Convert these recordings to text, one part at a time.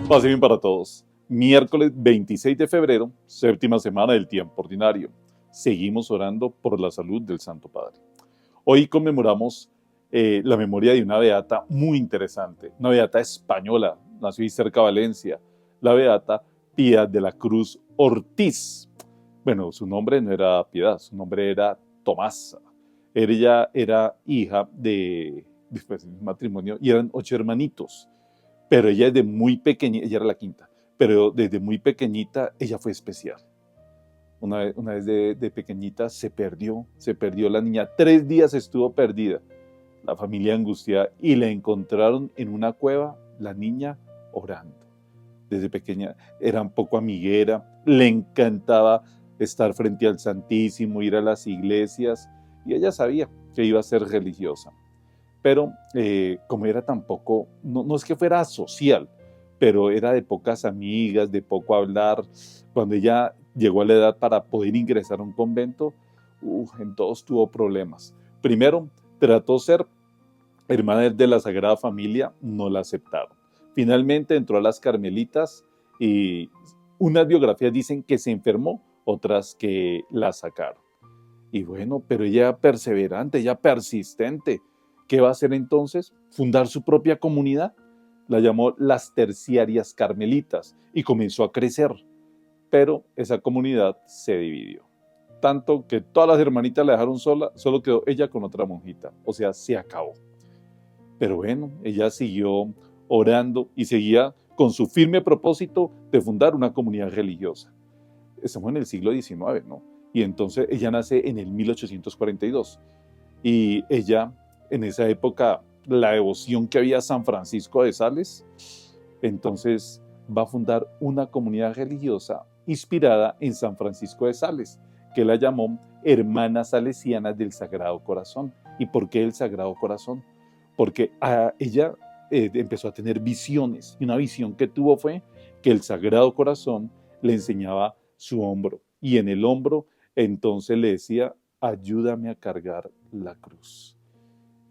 Pase bien para todos. Miércoles 26 de febrero, séptima semana del tiempo ordinario. Seguimos orando por la salud del Santo Padre. Hoy conmemoramos la memoria de una beata muy interesante, una beata española, nació ahí cerca de Valencia, la beata Piedad de la Cruz Ortiz. Bueno, su nombre no era Piedad, su nombre era Tomasa. Ella era hija de un matrimonio y eran 8 hermanitos. Pero ella desde muy pequeñita, ella era la quinta, pero desde muy pequeñita ella fue especial. Una vez de pequeñita se perdió la niña. 3 días estuvo perdida. La familia angustiada y la encontraron en una cueva, la niña orando. Desde pequeña era un poco amiguera, le encantaba estar frente al Santísimo, ir a las iglesias, y ella sabía que iba a ser religiosa. Pero como era tampoco, no es que fuera social, pero era de pocas amigas, de poco hablar. Cuando ella llegó a la edad para poder ingresar a un convento, en todos tuvo problemas. Primero, trató de ser hermana de la Sagrada Familia, no la aceptaron. Finalmente entró a las Carmelitas y unas biografías dicen que se enfermó, otras que la sacaron. Y bueno, pero ella perseverante, ella persistente. ¿Qué va a hacer entonces? Fundar su propia comunidad. La llamó las Terciarias Carmelitas y comenzó a crecer. Pero esa comunidad se dividió. Tanto que todas las hermanitas la dejaron sola, solo quedó ella con otra monjita. O sea, se acabó. Pero bueno, ella siguió orando y seguía con su firme propósito de fundar una comunidad religiosa. Estamos en el siglo XIX, ¿no? Y entonces ella nace en el 1842. Y ella, en esa época, la devoción que había a San Francisco de Sales, entonces va a fundar una comunidad religiosa inspirada en San Francisco de Sales, que la llamó Hermanas Salesianas del Sagrado Corazón. ¿Y por qué el Sagrado Corazón? Porque ella empezó a tener visiones, y una visión que tuvo fue que el Sagrado Corazón le enseñaba su hombro, y en el hombro entonces le decía, ayúdame a cargar la cruz.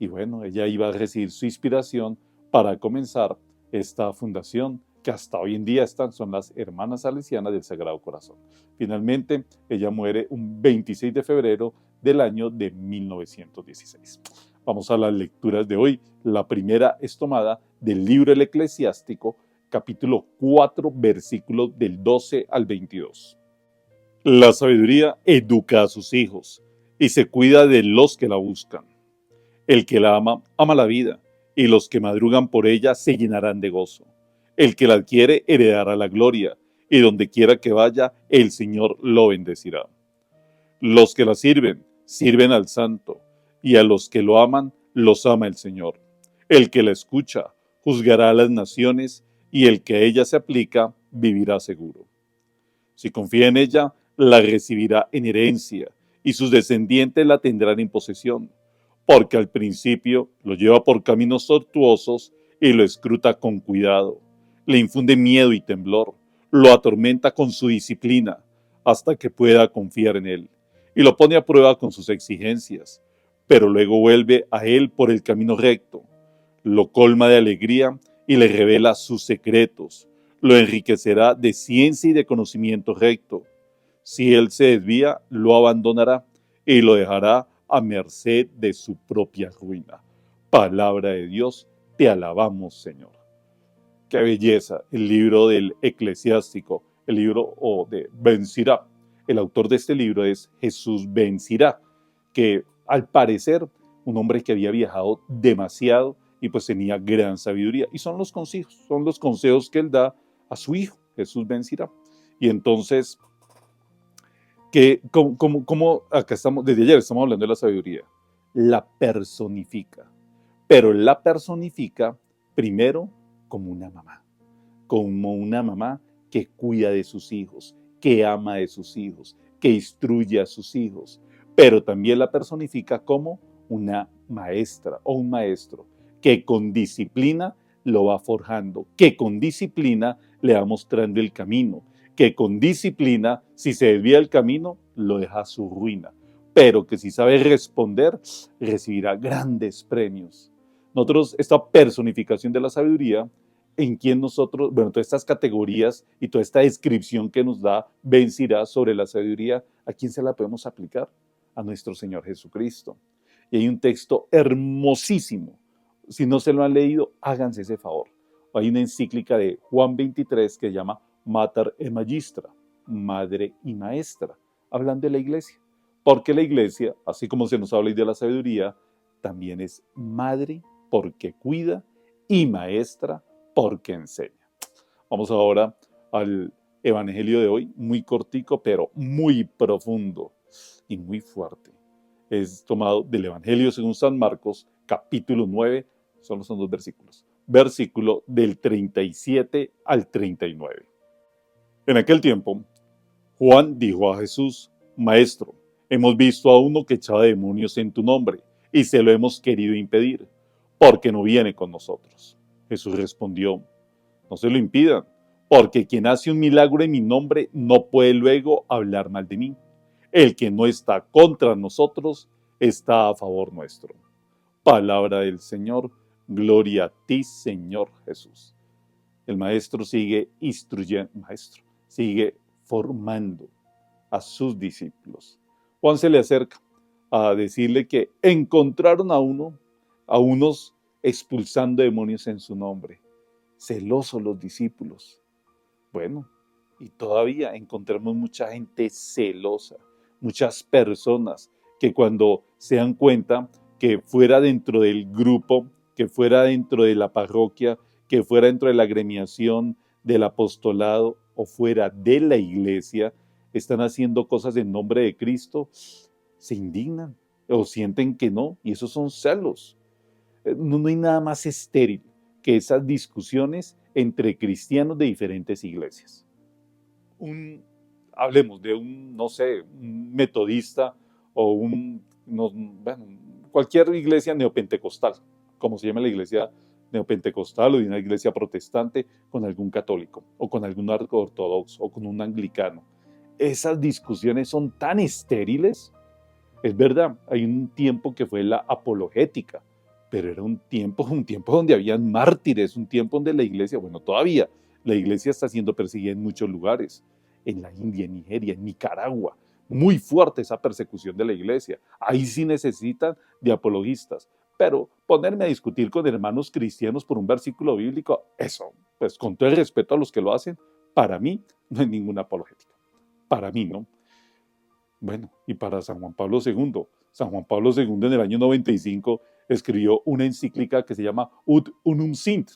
Y bueno, ella iba a recibir su inspiración para comenzar esta fundación que hasta hoy en día son las Hermanas Salesianas del Sagrado Corazón. Finalmente, ella muere un 26 de febrero del año de 1916. Vamos a las lecturas de hoy. La primera es tomada del libro del Eclesiástico, capítulo 4, versículos del 12 al 22. La sabiduría educa a sus hijos y se cuida de los que la buscan. El que la ama, ama la vida, y los que madrugan por ella se llenarán de gozo. El que la adquiere heredará la gloria, y donde quiera que vaya, el Señor lo bendecirá. Los que la sirven, sirven al Santo, y a los que lo aman, los ama el Señor. El que la escucha, juzgará a las naciones, y el que a ella se aplica, vivirá seguro. Si confía en ella, la recibirá en herencia, y sus descendientes la tendrán en posesión, porque al principio lo lleva por caminos tortuosos y lo escruta con cuidado. Le infunde miedo y temblor, lo atormenta con su disciplina, hasta que pueda confiar en él, y lo pone a prueba con sus exigencias, pero luego vuelve a él por el camino recto. Lo colma de alegría y le revela sus secretos, lo enriquecerá de ciencia y de conocimiento recto. Si él se desvía, lo abandonará y lo dejará a merced de su propia ruina. Palabra de Dios, te alabamos, Señor. Qué belleza, el libro del Eclesiástico, el libro de Ben Sirá. El autor de este libro es Jesús Ben Sirá, que al parecer un hombre que había viajado demasiado y pues tenía gran sabiduría. Y son los consejos que él da a su hijo, Jesús Ben Sirá. Y entonces, como acá estamos, desde ayer estamos hablando de la sabiduría, la personifica, pero la personifica primero como una mamá que cuida de sus hijos, que ama de sus hijos, que instruye a sus hijos, pero también la personifica como una maestra o un maestro que con disciplina lo va forjando, que con disciplina le va mostrando el camino, que con disciplina, si se desvía el camino, lo deja a su ruina, pero que si sabe responder, recibirá grandes premios. Nosotros, esta personificación de la sabiduría, en quién nosotros, bueno, todas estas categorías y toda esta descripción que nos da Ben Sirá sobre la sabiduría, ¿a quién se la podemos aplicar? A nuestro Señor Jesucristo. Y hay un texto hermosísimo. Si no se lo han leído, háganse ese favor. Hay una encíclica de Juan 23 que se llama Mater e Magistra, Madre y Maestra, hablando de la iglesia. Porque la iglesia, así como se nos habla de la sabiduría, también es madre porque cuida y maestra porque enseña. Vamos ahora al evangelio de hoy, muy cortico, pero muy profundo y muy fuerte. Es tomado del Evangelio según San Marcos, capítulo 9, solo son 2 versículos. Versículo del 37 al 39. En aquel tiempo, Juan dijo a Jesús: Maestro, hemos visto a uno que echaba demonios en tu nombre y se lo hemos querido impedir, porque no viene con nosotros. Jesús respondió: No se lo impidan, porque quien hace un milagro en mi nombre no puede luego hablar mal de mí. El que no está contra nosotros está a favor nuestro. Palabra del Señor, gloria a ti, Señor Jesús. El maestro sigue instruyendo, sigue formando a sus discípulos. Juan se le acerca a decirle que encontraron a unos expulsando demonios en su nombre. Celosos los discípulos. Bueno, y todavía encontramos mucha gente celosa, muchas personas que cuando se dan cuenta que fuera dentro del grupo, que fuera dentro de la parroquia, que fuera dentro de la agremiación, del apostolado o fuera de la iglesia, están haciendo cosas en nombre de Cristo, se indignan o sienten que no, y esos son celos. No hay nada más estéril que esas discusiones entre cristianos de diferentes iglesias. Hablemos de no sé, un metodista o bueno, cualquier iglesia neopentecostal, como se llama la iglesia neopentecostal o de una iglesia protestante, con algún católico o con algún ortodoxo o con un anglicano. Esas discusiones son tan estériles. Es verdad, hay un tiempo que fue la apologética, pero era un tiempo donde habían mártires, un tiempo donde la iglesia, bueno, todavía la iglesia está siendo perseguida en muchos lugares, en la India, en Nigeria, en Nicaragua, muy fuerte esa persecución de la iglesia. Ahí sí necesitan de apologistas, pero ponerme a discutir con hermanos cristianos por un versículo bíblico, eso, pues con todo el respeto a los que lo hacen, para mí no hay ninguna apologética, para mí, ¿no? Bueno, y para San Juan Pablo II. San Juan Pablo II en el año 95 escribió una encíclica que se llama Ut Unum Sint,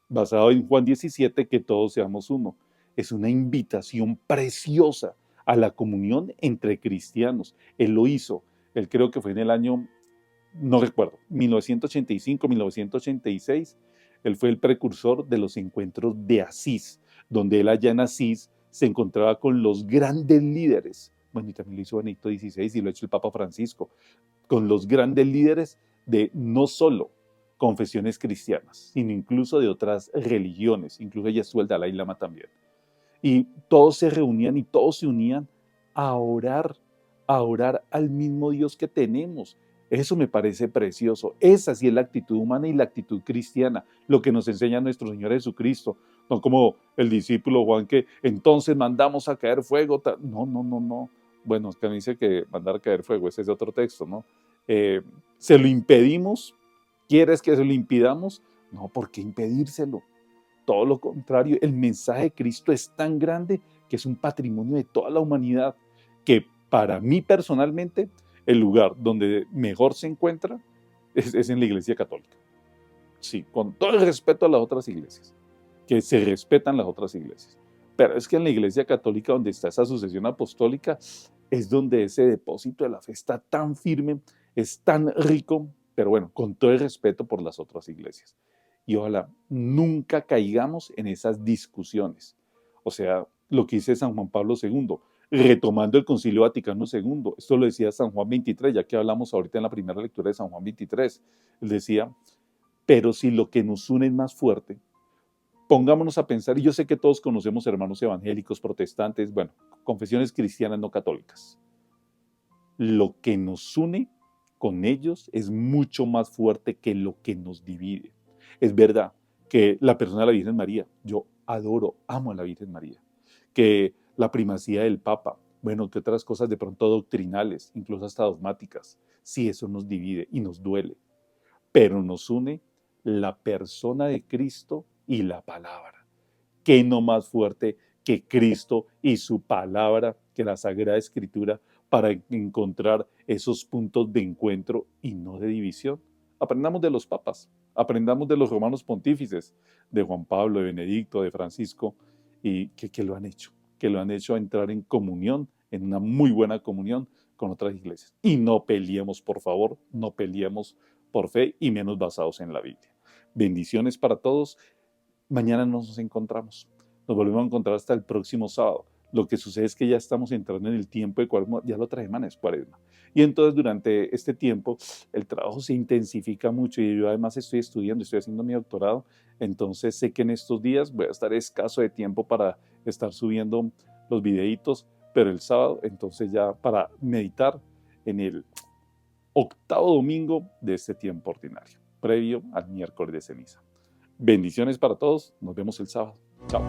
basado en Juan 17, que todos seamos uno. Es una invitación preciosa a la comunión entre cristianos. Él lo hizo, él creo que fue en el año, no recuerdo, 1985, 1986. Él fue el precursor de los encuentros de Asís, donde él allá en Asís se encontraba con los grandes líderes. Bueno, y también lo hizo Benedicto XVI y lo ha hecho el Papa Francisco, con los grandes líderes de no solo confesiones cristianas, sino incluso de otras religiones, incluso ella estuvo el Dalai Lama también. Y todos se reunían y todos se unían a orar al mismo Dios que tenemos. Eso me parece precioso. Esa sí es la actitud humana y la actitud cristiana, lo que nos enseña nuestro Señor Jesucristo. No como el discípulo Juan que entonces mandamos a caer fuego. No, no, no, no. Bueno, que me dice que mandar a caer fuego, ese es otro texto, ¿no? ¿Se lo impedimos? ¿Quieres que se lo impidamos? No, ¿por qué impedírselo? Todo lo contrario, el mensaje de Cristo es tan grande que es un patrimonio de toda la humanidad, que para mí personalmente el lugar donde mejor se encuentra es en la Iglesia Católica. Sí, con todo el respeto a las otras iglesias, que se respetan las otras iglesias. Pero es que en la Iglesia Católica, donde está esa sucesión apostólica, es donde ese depósito de la fe está tan firme, es tan rico, pero bueno, con todo el respeto por las otras iglesias. Y ojalá nunca caigamos en esas discusiones. O sea, lo que dice San Juan Pablo II, retomando el Concilio Vaticano II, esto lo decía San Juan 23, ya que hablamos ahorita en la primera lectura de San Juan 23, él decía, pero si lo que nos une es más fuerte, pongámonos a pensar, y yo sé que todos conocemos hermanos evangélicos, protestantes, bueno, confesiones cristianas no católicas. Lo que nos une con ellos es mucho más fuerte que lo que nos divide. Es verdad que la persona de la Virgen María, yo adoro, amo a la Virgen María, que la primacía del Papa, bueno, que otras cosas de pronto doctrinales, incluso hasta dogmáticas, sí, eso nos divide y nos duele, pero nos une la persona de Cristo y la palabra. ¿Qué no más fuerte que Cristo y su palabra, que la Sagrada Escritura, para encontrar esos puntos de encuentro y no de división? Aprendamos de los papas, aprendamos de los romanos pontífices, de Juan Pablo, de Benedicto, de Francisco, y que lo han hecho, que lo han hecho entrar en comunión, en una muy buena comunión con otras iglesias. Y no peleemos, por favor, no peleemos por fe y menos basados en la Biblia. Bendiciones para todos. Mañana nos encontramos. Nos volvemos a encontrar hasta el próximo sábado. Lo que sucede es que ya estamos entrando en el tiempo de Cuaresma, ya la otra semana es Cuaresma. Y entonces durante este tiempo el trabajo se intensifica mucho y yo además estoy estudiando, estoy haciendo mi doctorado, entonces sé que en estos días voy a estar escaso de tiempo para estar subiendo los videitos, pero el sábado entonces ya para meditar en el octavo domingo de este tiempo ordinario, previo al miércoles de ceniza. Bendiciones para todos. Nos vemos el sábado. Chao.